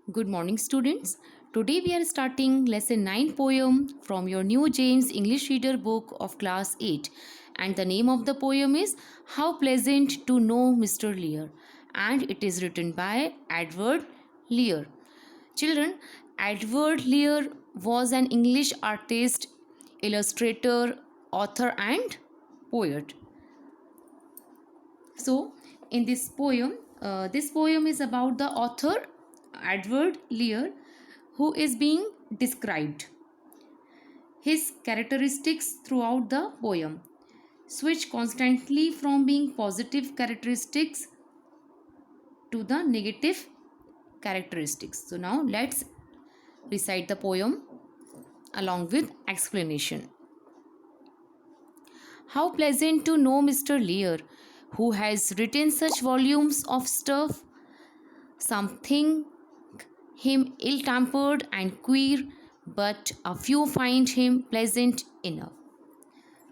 Good morning, students. Today we are starting lesson 9 poem from your new James English Reader book of class 8. And the name of the poem is How Pleasant to Know Mr. Lear. And it is written by Edward Lear. Children, Edward Lear was an English artist, illustrator, author, and poet. So, in this poem is about the author Edward Lear, who is being described. His characteristics throughout the poem switch constantly from being positive characteristics to the negative characteristics. So, now let's recite the poem along with explanation. How pleasant to know Mr. Lear, who has written such volumes of stuff. Some think him ill tempered and queer, but a few find him pleasant enough.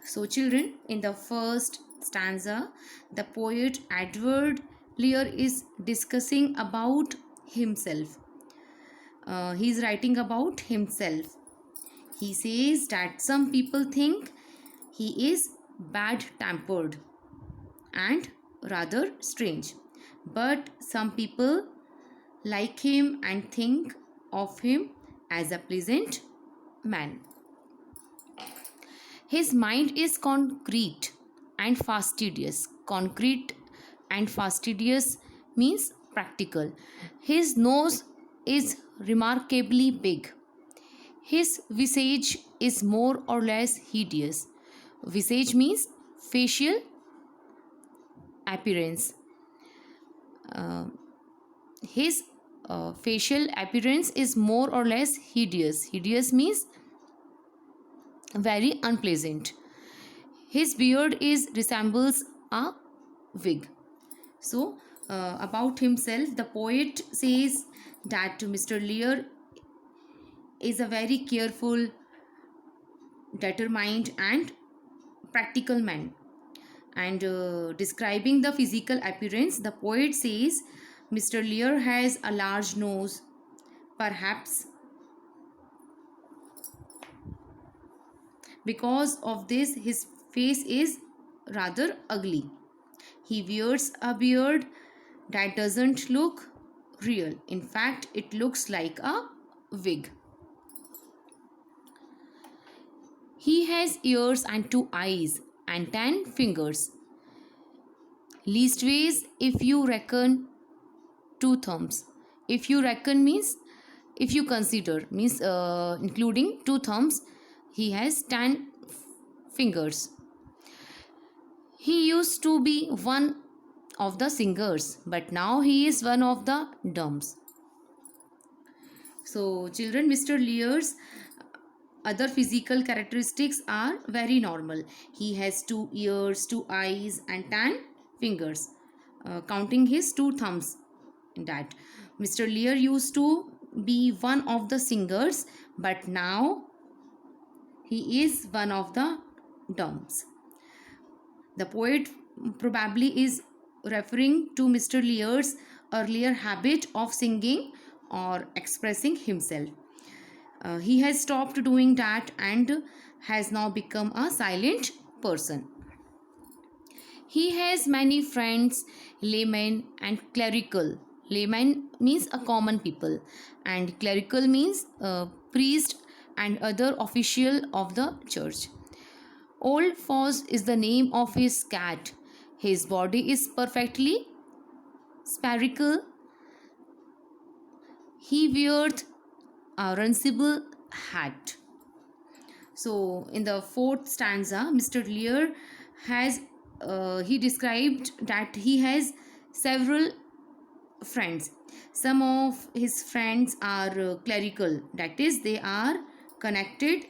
So, children, in the first stanza, the poet Edward Lear is discussing about himself. He is writing about himself. He says that some people think he is bad tempered and rather strange, but some people like him and think of him as a pleasant man. His mind is concrete and fastidious. Concrete and fastidious means practical. His nose is remarkably big. His visage is more or less hideous. Visage means facial appearance. His facial appearance is more or less hideous. Hideous means very unpleasant. His beard is resembles a wig. So, about himself, the poet says that Mr. Lear is a very careful, determined, and practical man. And describing the physical appearance, the poet says Mr. Lear has a large nose, perhaps because of this his face is rather ugly. He wears a beard that doesn't look real. In fact, it looks like a wig. He has ears and 2 eyes and 10 fingers. Leastways, if you reckon 2 thumbs. If you reckon means if you consider means including 2 thumbs, he has 10 fingers. He used to be one of the singers, but now he is one of the dumps. So, children, Mr. Lear's other physical characteristics are very normal. He has 2 ears, 2 eyes, and 10 fingers, counting his 2 thumbs. In that, Mr. Lear used to be one of the singers, but now he is one of the dumps. The poet probably is referring to Mr. Lear's earlier habit of singing or expressing himself. He has stopped doing that and has now become a silent person. He has many friends, laymen and clerical. Layman means a common people, and clerical means priest and other official of the church. Old Foz is the name of his cat. His body is perfectly spherical. He wears a runcible hat. So, in the fourth stanza, Mr. Lear has he described that he has several friends. Some of his friends are clerical, that is, they are connected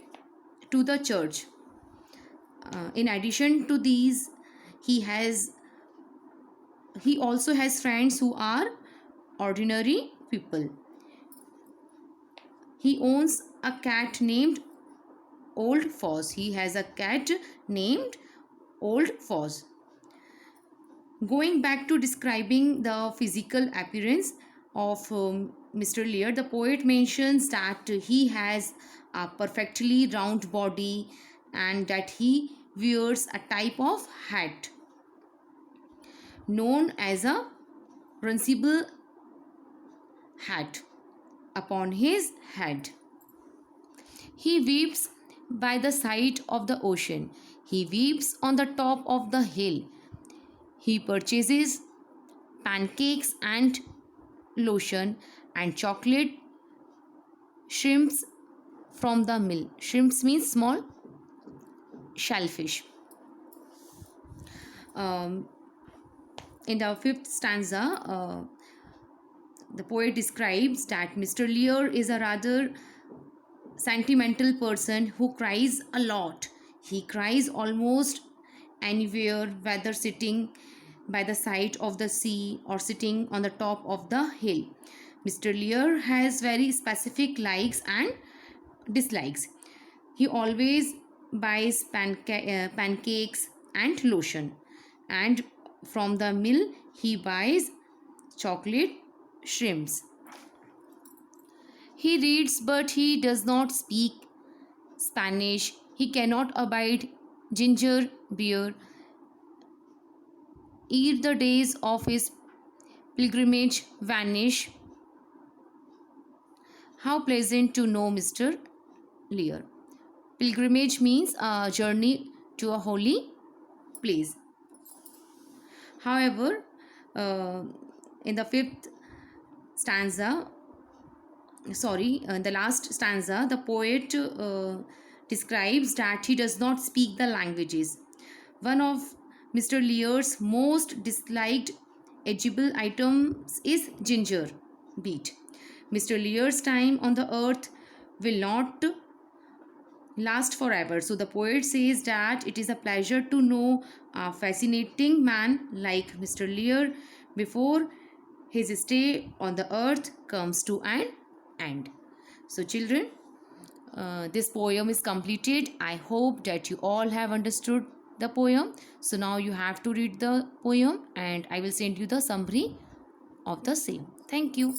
to the church. In addition to these, he also has friends who are ordinary people. He owns a cat named Old Foz. He has a cat named Old Foz. Going back to describing the physical appearance, of Mr. Lear, the poet mentions that he has a perfectly round body and that he wears a type of hat known as a runcible hat upon his head. He weeps by the side of the ocean. He weeps on the top of the hill. He purchases pancakes and lotion and chocolate shrimps from the mill. Shrimps means small shellfish. Um, in the fifth stanza, the poet describes that Mr. Lear is a rather sentimental person who cries a lot. He cries almost anywhere, whether sitting by the side of the sea or sitting on the top of the hill. Mr. Lear has very specific likes and dislikes. He always buys pancakes and lotion, and from the mill he buys chocolate shrimps. He reads, but he does not speak Spanish. He cannot abide ginger beer. Ere the days of his pilgrimage vanish. How pleasant to know Mr. Lear. Pilgrimage means a journey to a holy place. However, in the the last stanza, the poet describes that he does not speak the languages. One of Mr. Lear's most disliked edible items is ginger beet. Mr. Lear's time on the earth will not last forever. So the poet says that it is a pleasure to know a fascinating man like Mr. Lear before his stay on the earth comes to an end. So children, this poem is completed. I hope that you all have understood the poem. So now you have to read the poem and I will send you the summary of the same. Thank you.